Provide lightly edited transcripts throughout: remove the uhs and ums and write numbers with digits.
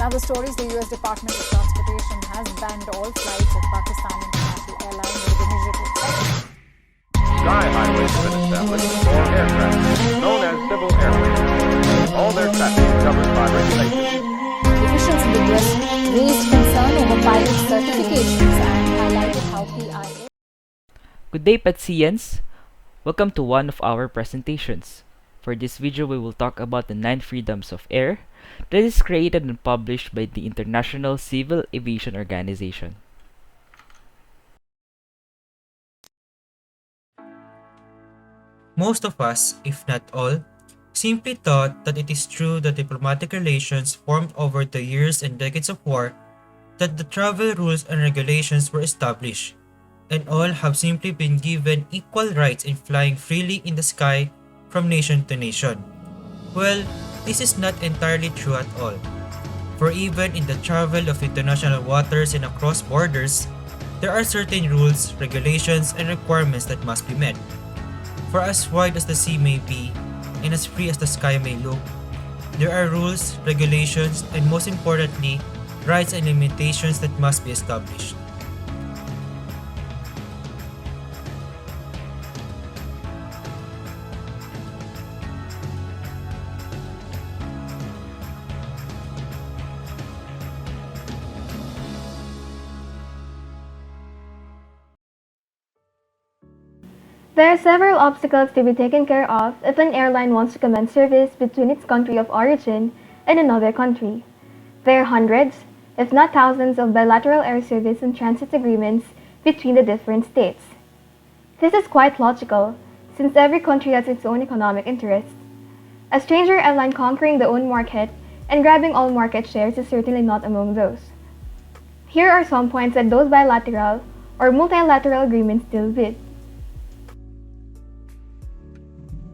In other stories, the U.S. Department of Transportation has banned all flights of Pakistani International Airlines with immediate effect. Sky highways have been established for air traffic, known as civil airways. All their traffic is covered by regulations. Officials in the U.S. raised concern over pilot certifications and highlighted how PIA. Good day, Patsians! Welcome to one of our presentations. For this video, we will talk about the 9 freedoms of air that is created and published by the International Civil Aviation Organization. Most of us, if not all, simply thought that it is through the diplomatic relations formed over the years and decades of war that the travel rules and regulations were established, and all have simply been given equal rights in flying freely in the sky from nation to nation. Well, this is not entirely true at all. For even in the travel of international waters and across borders, there are certain rules, regulations, and requirements that must be met. For as wide as the sea may be, and as free as the sky may look, there are rules, regulations, and most importantly, rights and limitations that must be established. There are several obstacles to be taken care of if an airline wants to commence service between its country of origin and another country. There are hundreds, if not thousands, of bilateral air service and transit agreements between the different states. This is quite logical, since every country has its own economic interests. A stranger airline conquering the own market and grabbing all market shares is certainly not among those. Here are some points that those bilateral or multilateral agreements deal with.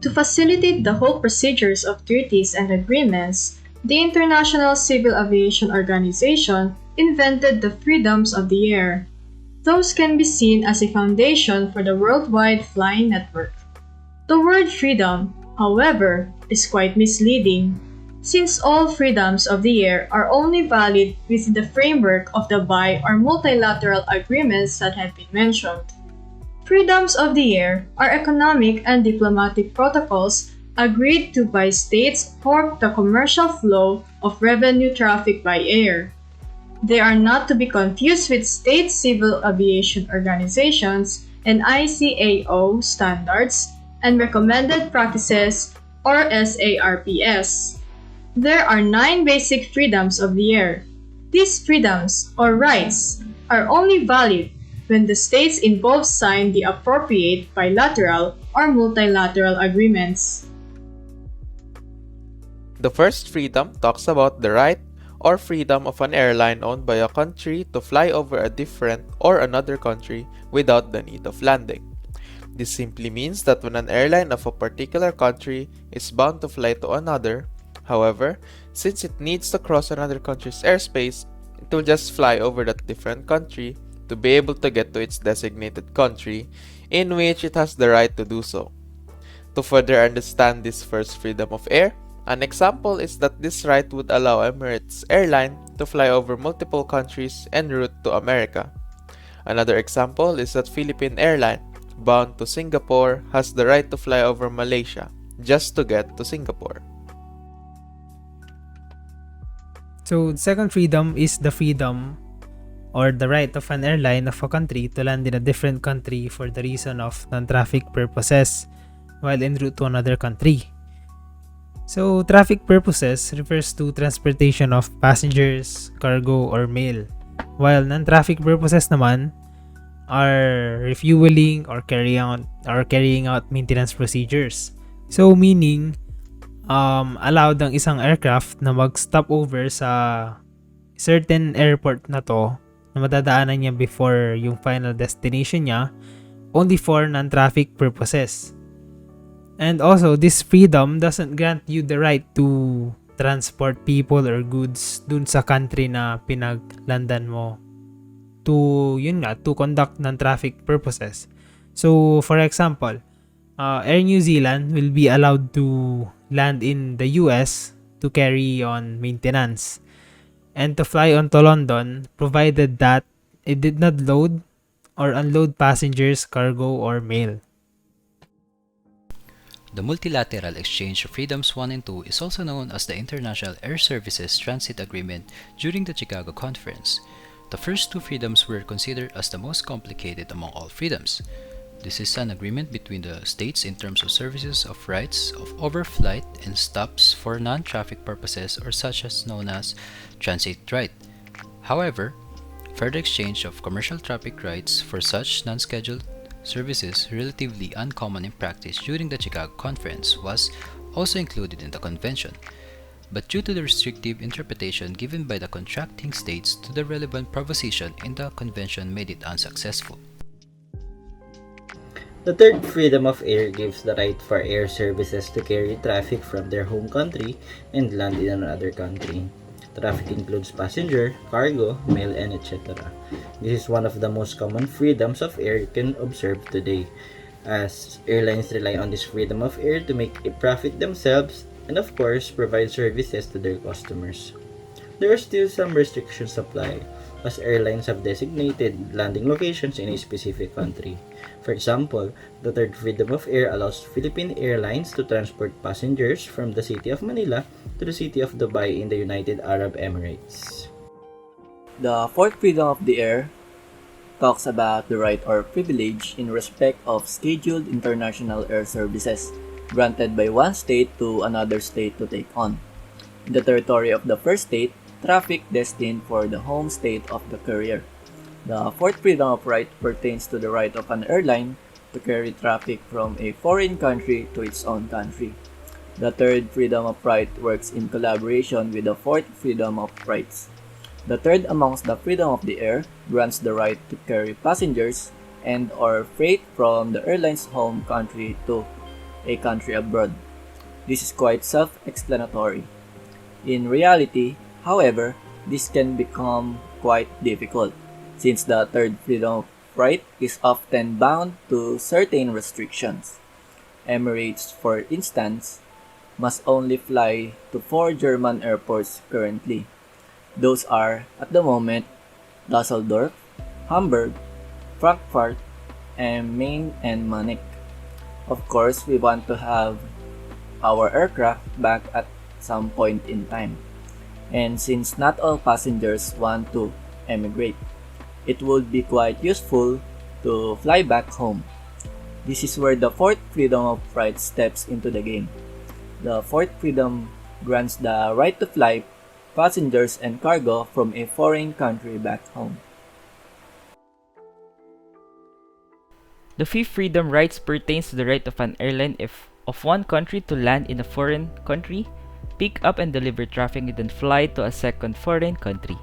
To facilitate the whole procedures of treaties and agreements, the International Civil Aviation Organization invented the freedoms of the air. Those can be seen as a foundation for the worldwide flying network. The word freedom, however, is quite misleading, since all freedoms of the air are only valid within the framework of the bi- or multilateral agreements that have been mentioned. Freedoms of the air are economic and diplomatic protocols agreed to by states for the commercial flow of revenue traffic by air. They are not to be confused with state civil aviation organizations and ICAO standards and recommended practices or SARPS. There are 9 basic freedoms of the air. These freedoms or rights are only valid when the states involved sign the appropriate bilateral or multilateral agreements. The first freedom talks about the right or freedom of an airline owned by a country to fly over a different or another country without the need of landing. This simply means that when an airline of a particular country is bound to fly to another, however, since it needs to cross another country's airspace, it will just fly over that different country to be able to get to its designated country in which it has the right to do so. To further understand this first freedom of air, an example is that this right would allow Emirates Airline to fly over multiple countries en route to America. Another example is that Philippine Airline, bound to Singapore, has the right to fly over Malaysia just to get to Singapore. So, the second freedom is the freedom or the right of an airline of a country to land in a different country for the reason of non-traffic purposes while en route to another country. So, traffic purposes refers to transportation of passengers, cargo, or mail, while non-traffic purposes naman are refueling or carrying out maintenance procedures. So, meaning, allowed ang isang aircraft na mag-stop over sa certain airport na to na madadaanan niya before yung final destination niya only for non-traffic purposes. And also, this freedom doesn't grant you the right to transport people or goods dun sa country na pinaglandan mo to conduct non-traffic purposes. So, for example, Air New Zealand will be allowed to land in the US to carry on maintenance. and to fly onto London provided that it did not load or unload passengers, cargo, or mail. The Multilateral Exchange of Freedoms 1 and 2 is also known as the International Air Services Transit Agreement during the Chicago Conference. The first two freedoms were considered as the most complicated among all freedoms. This is an agreement between the states in terms of services of rights of overflight and stops for non-traffic purposes or such as known as transit right. However, further exchange of commercial traffic rights for such non-scheduled services relatively uncommon in practice during the Chicago Conference was also included in the convention, but due to the restrictive interpretation given by the contracting states to the relevant proposition in the convention made it unsuccessful. The third freedom of air gives the right for air services to carry traffic from their home country and land in another country. Traffic includes passenger, cargo, mail, and etc. This is one of the most common freedoms of air you can observe today, as airlines rely on this freedom of air to make a profit themselves and of course provide services to their customers. There are still some restrictions apply, as airlines have designated landing locations in a specific country. For example, the third freedom of air allows Philippine Airlines to transport passengers from the city of Manila to the city of Dubai in the United Arab Emirates. The fourth freedom of the air talks about the right or privilege in respect of scheduled international air services granted by one state to another state to take on. In the territory of the first state, traffic destined for the home state of the carrier. The fourth freedom of right pertains to the right of an airline to carry traffic from a foreign country to its own country. The third freedom of right works in collaboration with the fourth freedom of rights. The third amongst the freedom of the air grants the right to carry passengers and or freight from the airline's home country to a country abroad. This is quite self-explanatory. In reality, however, this can become quite difficult, since the third freedom of right is often bound to certain restrictions. Emirates, for instance, must only fly to 4 German airports currently. Those are, at the moment, Dusseldorf, Hamburg, Frankfurt, and Main and Munich. Of course, we want to have our aircraft back at some point in time. And since not all passengers want to emigrate, it would be quite useful to fly back home. This is where the fourth freedom of right steps into the game. The fourth freedom grants the right to fly passengers and cargo from a foreign country back home. The fifth freedom rights pertains to the right of an airline of one country to land in a foreign country, pick up and deliver traffic and then fly to a second foreign country.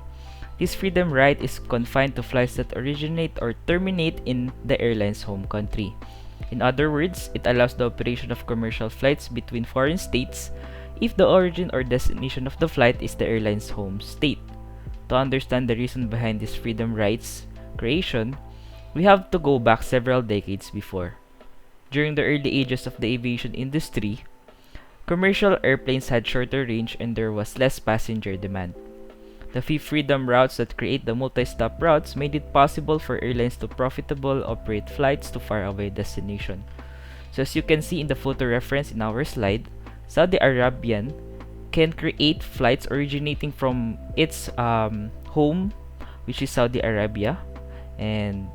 This freedom right is confined to flights that originate or terminate in the airline's home country. In other words, it allows the operation of commercial flights between foreign states if the origin or destination of the flight is the airline's home state. To understand the reason behind this freedom rights creation, we have to go back several decades before. During the early ages of the aviation industry, commercial airplanes had shorter range and there was less passenger demand. The fifth freedom routes that create the multi-stop routes made it possible for airlines to profitably operate flights to faraway destination. So as you can see in the photo reference in our slide, Saudi Arabian can create flights originating from its home, which is Saudi Arabia, and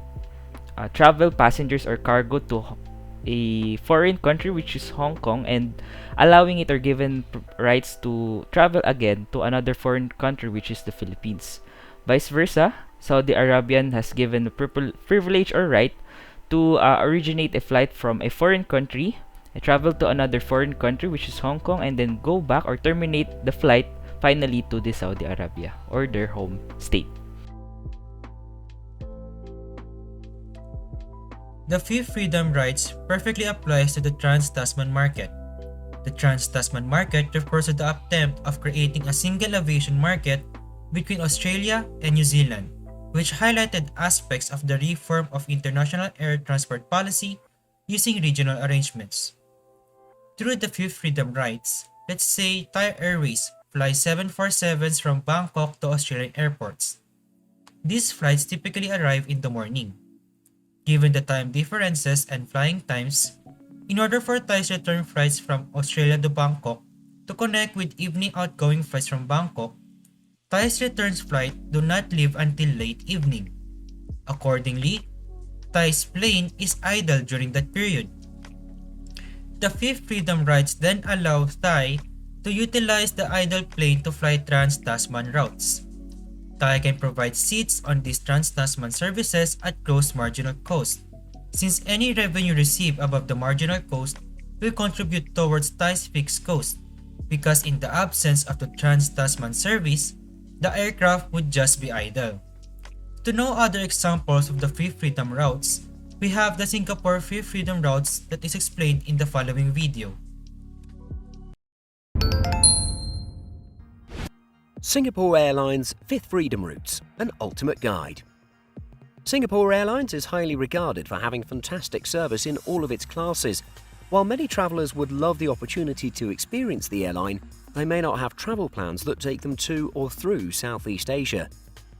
travel passengers or cargo to a foreign country, which is Hong Kong, and allowing it or given rights to travel again to another foreign country, which is the Philippines. Vice versa, Saudi Arabian has given the privilege or right to originate a flight from a foreign country, travel to another foreign country, which is Hong Kong, and then go back or terminate the flight finally to the Saudi Arabia or their home state. The fifth freedom rights perfectly applies to the trans-Tasman market. The trans-Tasman market refers to the attempt of creating a single aviation market between Australia and New Zealand, which highlighted aspects of the reform of international air transport policy using regional arrangements. Through the fifth freedom rights, let's say Thai Airways fly 747s from Bangkok to Australian airports. These flights typically arrive in the morning. Given the time differences and flying times, in order for Thai's return flights from Australia to Bangkok to connect with evening outgoing flights from Bangkok, Thai's return flight do not leave until late evening. Accordingly, Thai's plane is idle during that period. The Fifth Freedom rights then allow Thai to utilize the idle plane to fly trans-Tasman routes. Thai can provide seats on these trans-Tasman services at close marginal cost, since any revenue received above the marginal cost will contribute towards Thai's fixed cost, because in the absence of the trans-Tasman service, the aircraft would just be idle. To know other examples of the Fifth Freedom routes, we have the Singapore Fifth Freedom routes that is explained in the following video. Singapore Airlines Fifth Freedom Routes, an ultimate guide. Singapore Airlines is highly regarded for having fantastic service in all of its classes. While many travellers would love the opportunity to experience the airline, they may not have travel plans that take them to or through Southeast Asia.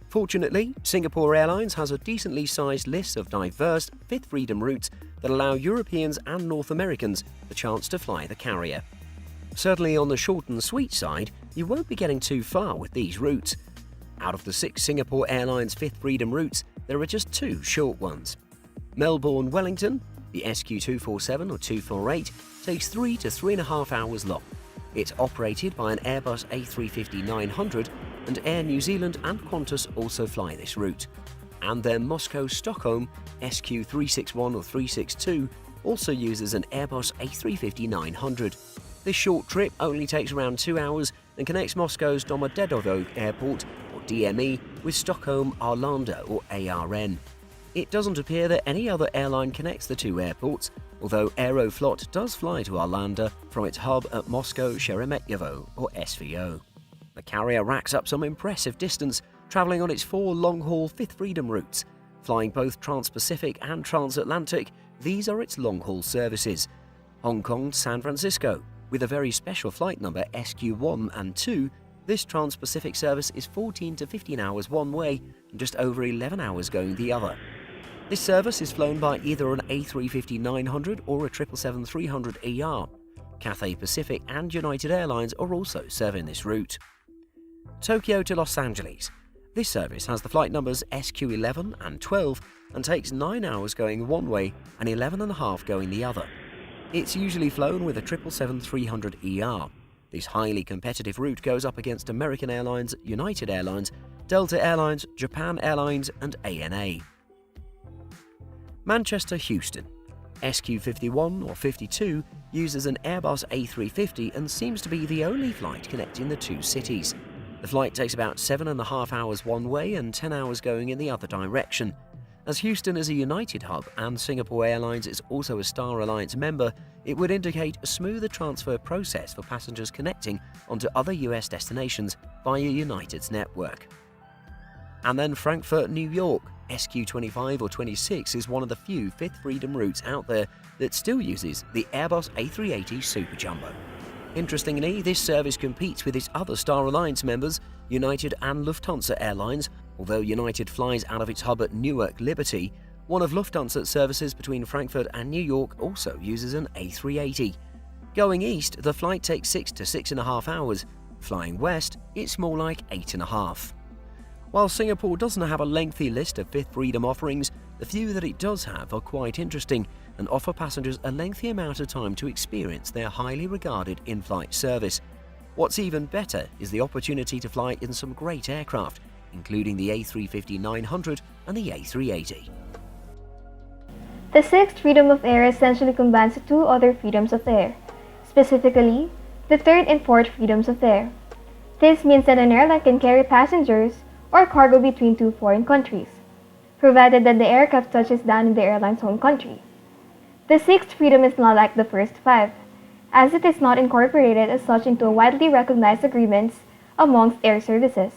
Fortunately, Singapore Airlines has a decently sized list of diverse Fifth Freedom routes that allow Europeans and North Americans the chance to fly the carrier. Certainly on the short and sweet side, you won't be getting too far with these routes. Out of the 6 Singapore Airlines Fifth Freedom routes, there are just 2 short ones. Melbourne-Wellington, the SQ247 or 248, takes 3 to 3.5 hours long. It's operated by an Airbus A350-900, and Air New Zealand and Qantas also fly this route. And then Moscow-Stockholm, SQ361 or 362, also uses an Airbus A350-900. This short trip only takes around 2 hours and connects Moscow's Domodedovo Airport, or DME, with Stockholm Arlanda, or ARN. It doesn't appear that any other airline connects the 2 airports, although Aeroflot does fly to Arlanda from its hub at Moscow Sheremetyevo, or SVO. The carrier racks up some impressive distance, travelling on its 4 long-haul Fifth Freedom routes. Flying both Trans-Pacific and Transatlantic, these are its long-haul services. Hong Kong to San Francisco, with a very special flight number SQ1 and 2, this Trans-Pacific service is 14 to 15 hours one way and just over 11 hours going the other. This service is flown by either an A350-900 or a 777-300ER. Cathay Pacific and United Airlines are also serving this route. Tokyo to Los Angeles. This service has the flight numbers SQ11 and 12 and takes 9 hours going one way and 11.5 going the other. It's usually flown with a 777-300ER. This highly competitive route goes up against American Airlines, United Airlines, Delta Airlines, Japan Airlines and ANA. Manchester-Houston. SQ51 or 52 uses an Airbus A350 and seems to be the only flight connecting the 2 cities. The flight takes about 7.5 hours one way and 10 hours going in the other direction. As Houston is a United hub and Singapore Airlines is also a Star Alliance member, it would indicate a smoother transfer process for passengers connecting onto other US destinations via United's network. And then Frankfurt-New York. SQ25 or 26 is one of the few Fifth Freedom routes out there that still uses the Airbus A380 Super Jumbo. Interestingly, this service competes with its other Star Alliance members, United and Lufthansa Airlines. Although United flies out of its hub at Newark Liberty, one of Lufthansa's services between Frankfurt and New York also uses an A380. Going east, the flight takes 6 to 6.5 hours. Flying west, it's more like 8.5. While Singapore doesn't have a lengthy list of Fifth Freedom offerings, the few that it does have are quite interesting and offer passengers a lengthy amount of time to experience their highly regarded in-flight service. What's even better is the opportunity to fly in some great aircraft, including the A350-900 and the A380. The sixth freedom of air essentially combines the 2 other freedoms of air, specifically the third and fourth freedoms of air. This means that an airline can carry passengers or cargo between 2 foreign countries, provided that the aircraft touches down in the airline's home country. The sixth freedom is not like the first 5, as it is not incorporated as such into widely recognized agreements amongst air services.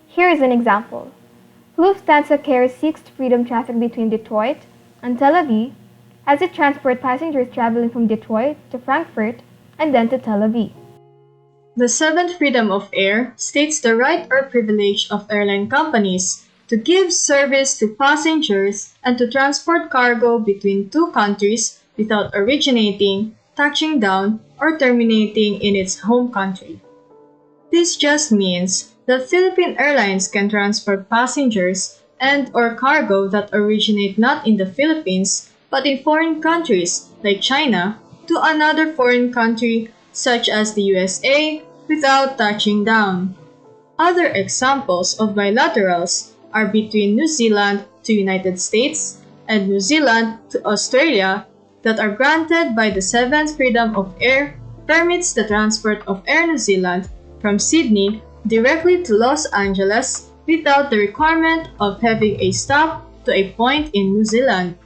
Here is an example. Lufthansa carries sixth freedom traffic between Detroit and Tel Aviv, as it transports passengers traveling from Detroit to Frankfurt and then to Tel Aviv. The seventh freedom of air states the right or privilege of airline companies to give service to passengers and to transport cargo between two countries without originating, touching down, or terminating in its home country. This just means that Philippine Airlines can transport passengers and/or cargo that originate not in the Philippines but in foreign countries like China to another foreign country such as the USA without touching down. Other examples of bilaterals are between New Zealand to United States and New Zealand to Australia that are granted by the seventh freedom of air permits the transport of Air New Zealand from Sydney directly to Los Angeles without the requirement of having a stop to a point in New Zealand.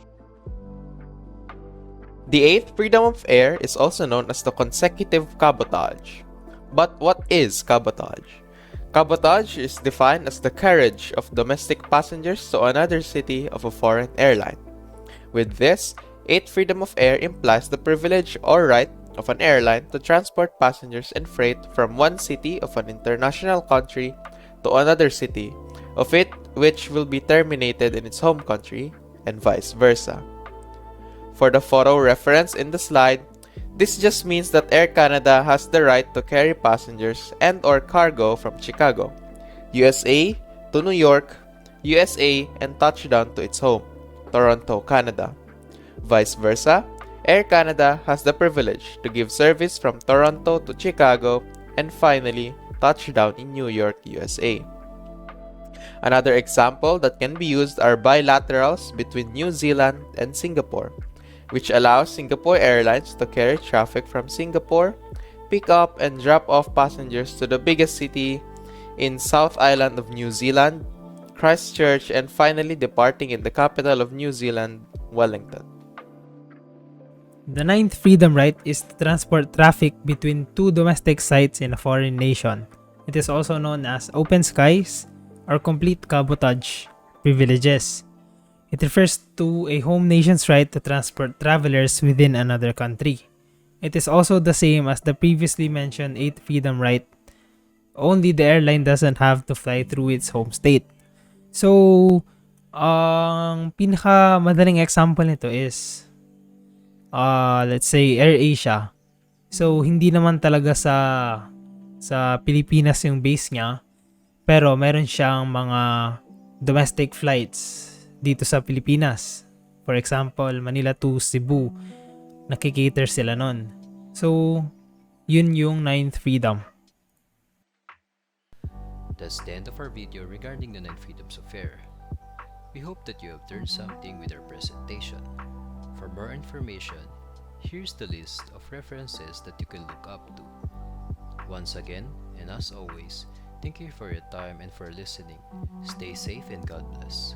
The eighth freedom of air is also known as the consecutive cabotage. But what is cabotage? Cabotage is defined as the carriage of domestic passengers to another city of a foreign airline. With this, eighth freedom of air implies the privilege or right of an airline to transport passengers and freight from one city of an international country to another city of it which will be terminated in its home country, and vice versa. For the photo reference in the slide, this just means that Air Canada has the right to carry passengers and/or cargo from Chicago, USA to New York, USA, and touchdown to its home, Toronto, Canada. Vice versa, Air Canada has the privilege to give service from Toronto to Chicago and finally touchdown in New York, USA. Another example that can be used are bilaterals between New Zealand and Singapore, which allows Singapore Airlines to carry traffic from Singapore, pick up and drop off passengers to the biggest city in South Island of New Zealand, Christchurch, and finally departing in the capital of New Zealand, Wellington. The ninth freedom right is to transport traffic between two domestic sites in a foreign nation. It is also known as open skies or complete cabotage privileges. It refers to a home nation's right to transport travelers within another country. It is also the same as the previously mentioned 8th freedom right, only the airline doesn't have to fly through its home state. So, ang pinaka madaling example nito is let's say AirAsia. So, hindi naman talaga sa Pilipinas yung base niya, pero meron siyang mga domestic flights dito sa Pilipinas. For example, Manila to Cebu, nakikater sila nun. So, yun yung 9th freedom. That's the end of our video regarding the 9 freedoms of air. We hope that you have learned something with our presentation. For more information, here's the list of references that you can look up to. Once again, and as always, thank you for your time and for listening. Stay safe and God bless.